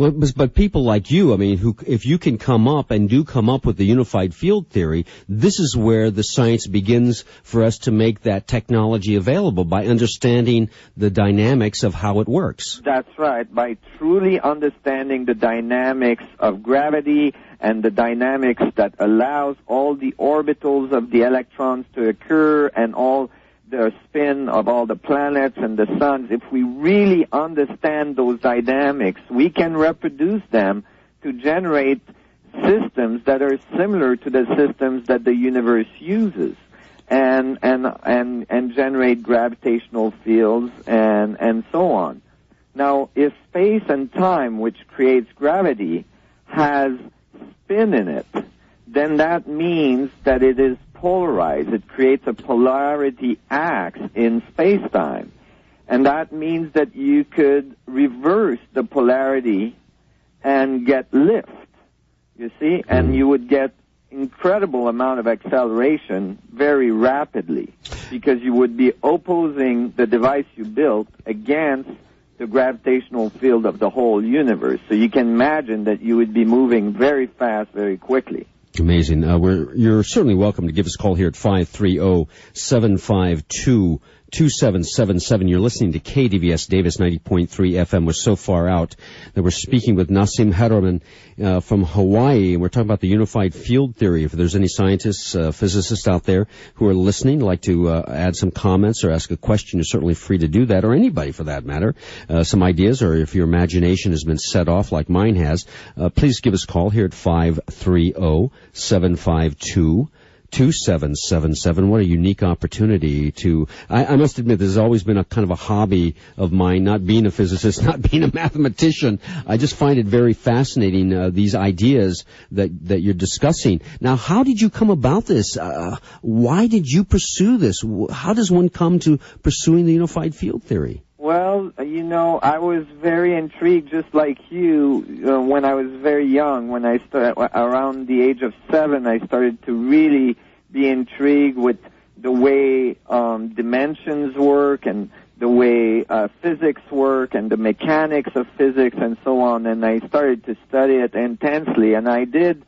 Well, but people like you, I mean, who, if you can come up with the unified field theory, this is where the science begins for us to make that technology available by understanding the dynamics of how it works. That's right. By truly understanding the dynamics of gravity and the dynamics that allows all the orbitals of the electrons to occur and all the spin of all the planets and the suns, if we really understand those dynamics, we can reproduce them to generate systems that are similar to the systems that the universe uses, and generate gravitational fields and so on. Now, if space and time, which creates gravity, has spin in it, then that means that it is polarized. It creates a polarity axe in space-time. And that means that you could reverse the polarity and get lift, you see, and you would get incredible amount of acceleration very rapidly because you would be opposing the device you built against the gravitational field of the whole universe. So you can imagine that you would be moving very fast, very quickly. Amazing. You're certainly welcome to give us a call here at 530-752-2777. You're listening to KDVS Davis 90.3 FM. We're so far out that we're speaking with Nassim Haramein from Hawaii, and we're talking about the unified field theory. If there's any scientists, physicists out there who are listening, like to add some comments or ask a question, you're certainly free to do that, or anybody for that matter. Some ideas, or if your imagination has been set off like mine has, please give us a call here at 530-752-2777. What a unique opportunity to, I must admit, this has always been a kind of a hobby of mine, not being a physicist, not being a mathematician. I just find it very fascinating, these ideas that you're discussing. Now, how did you come about this? Why did you pursue this? How does one come to pursuing the unified field theory? Well, you know, I was very intrigued, just like you, when I was very young. When I started, around the age of 7, I started to really be intrigued with the way dimensions work and the way physics work and the mechanics of physics and so on. And I started to study it intensely. And I did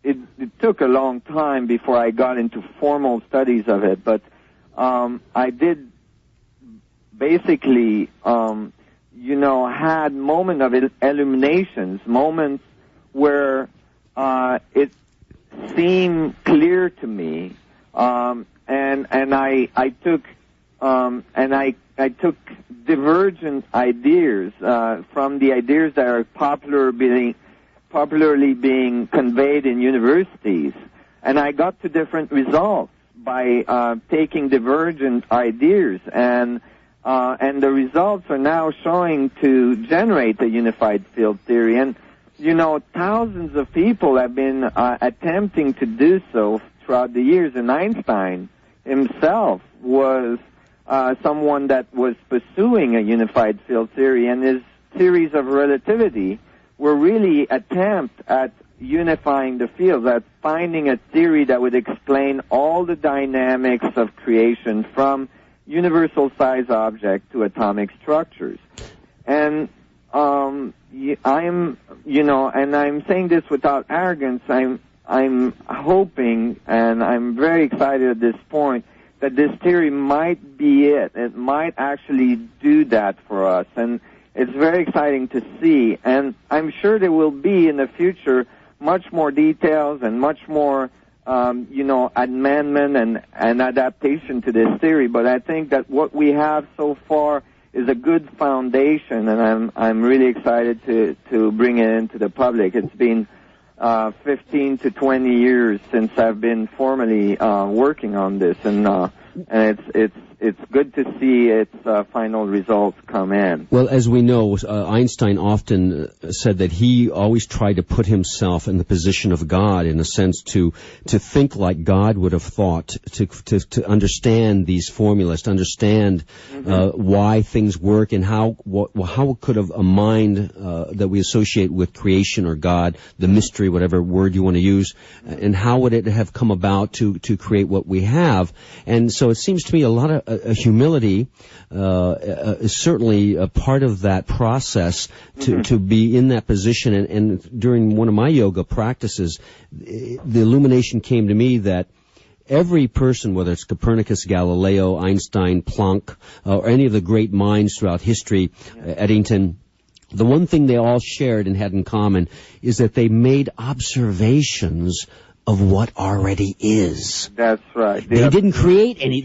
it took a long time before I got into formal studies of it, but I did basically, had moment of illuminations, moments where it seemed clear to me, and I took divergent ideas from the ideas that are popularly being conveyed in universities, and I got to different results by taking divergent ideas, and the results are now showing to generate a unified field theory. And thousands of people have been attempting to do so throughout the years, and Einstein himself was someone that was pursuing a unified field theory, and his theories of relativity were really attempt at unifying the fields, at finding a theory that would explain all the dynamics of creation from universal size object to atomic structures. And I'm saying this without arrogance. I'm hoping, and I'm very excited at this point, that this theory might be it. It might actually do that for us, and it's very exciting to see. And I'm sure there will be in the future much more details and much more, amendment and adaptation to this theory. But I think that what we have so far is a good foundation, and I'm really excited to bring it into the public. It's been 15 to 20 years since I've been formally working on this, and it's good to see its final results come in. Well, as we know, Einstein often said that he always tried to put himself in the position of God, in a sense, to think like God would have thought, to understand these formulas, to understand why things work, and how could have a mind that we associate with creation or God, the mystery, whatever word you want to use, and how would it have come about to create what we have. And so it seems to me a lot of humility is certainly a part of that process to be in that position. And during one of my yoga practices, the illumination came to me that every person, whether it's Copernicus, Galileo, Einstein, Planck, or any of the great minds throughout history, Eddington, the one thing they all shared and had in common is that they made observations of what already is. That's right. They didn't create any,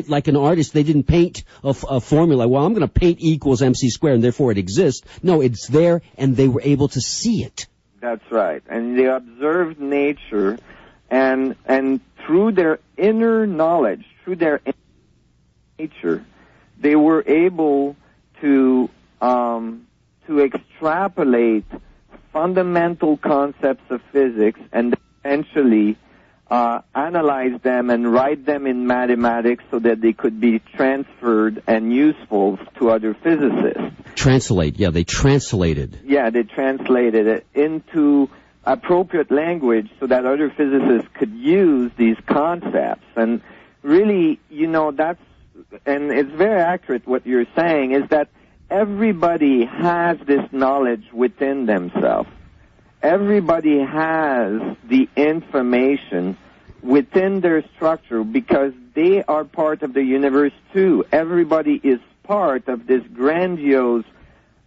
like an artist, they didn't paint a formula. Well, I'm going to paint E equals MC squared and therefore it exists. No, it's there and they were able to see it. That's right. And they observed nature and through their inner knowledge, through their inner nature, they were able to extrapolate fundamental concepts of physics and eventually analyze them and write them in mathematics so that they could be transferred and useful to other physicists. They translated. Yeah, they translated it into appropriate language so that other physicists could use these concepts. And really, and it's very accurate what you're saying, is that everybody has this knowledge within themselves. Everybody has the information within their structure because they are part of the universe too. Everybody is part of this grandiose,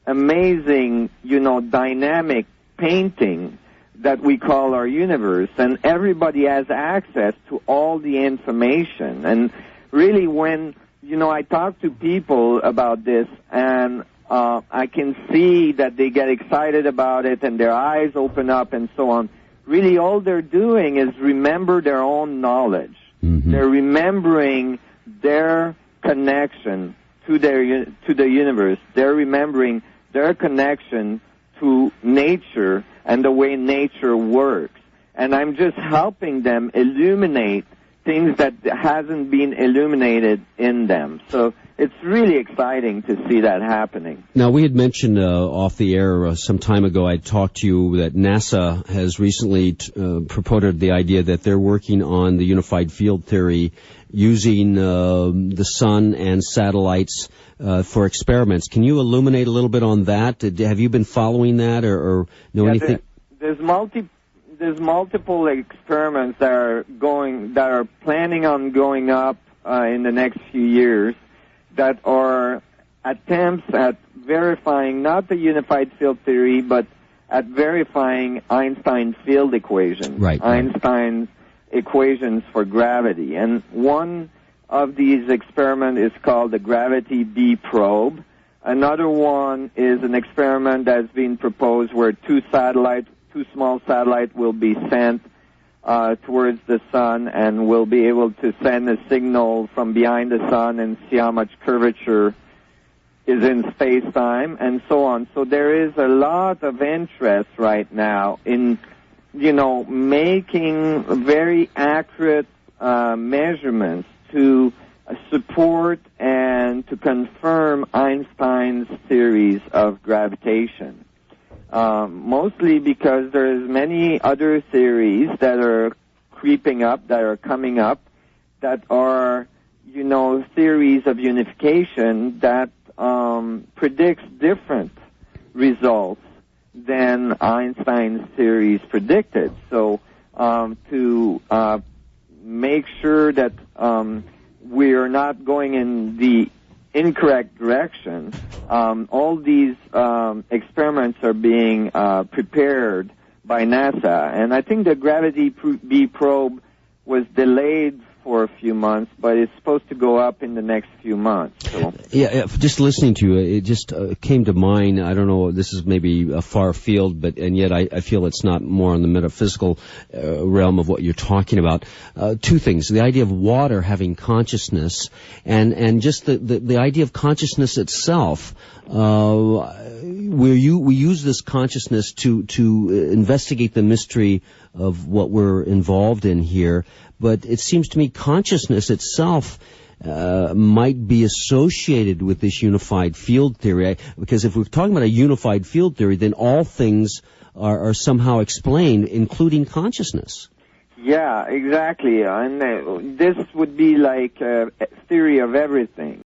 amazing, dynamic painting that we call our universe, and everybody has access to all the information. And really, when I talk to people about this, and I can see that they get excited about it and their eyes open up and so on. Really, all they're doing is remember their own knowledge. Mm-hmm. They're remembering their connection to the universe. They're remembering their connection to nature and the way nature works. And I'm just helping them illuminate things that hasn't been illuminated in them. So it's really exciting to see that happening. Now, we had mentioned off the air some time ago, I talked to you that NASA has recently proposed the idea that they're working on the unified field theory using the sun and satellites for experiments. Can you illuminate a little bit on that? Have you been following that or know anything? There's multiple experiments that are planning on going up in the next few years that are attempts at verifying not the unified field theory, but at verifying Einstein's field equation, Einstein's equations for gravity. And one of these experiments is called the Gravity B probe. Another one is an experiment that's been proposed where two small satellites will be sent towards the sun and will be able to send a signal from behind the sun and see how much curvature is in space-time and so on. So there is a lot of interest right now in, making very accurate measurements to support and to confirm Einstein's theories of gravitation. Mostly because there's many other theories that are creeping up, that are coming up, that are, theories of unification that predicts different results than Einstein's theories predicted. So to make sure that we are not going in the incorrect direction, all these experiments are being prepared by NASA. And I think the Gravity B probe was delayed for a few months, but it's supposed to go up in the next few months. So. Yeah, just listening to you, it just came to mind. I don't know, this is maybe a far field, and yet I feel it's not more in the metaphysical realm of what you're talking about. Two things: the idea of water having consciousness, and just the idea of consciousness itself. We use this consciousness to investigate the mystery of what we're involved in here, but it seems to me consciousness itself might be associated with this unified field theory, because if we're talking about a unified field theory, then all things are somehow explained, including consciousness. Yeah, exactly. And this would be like a theory of everything.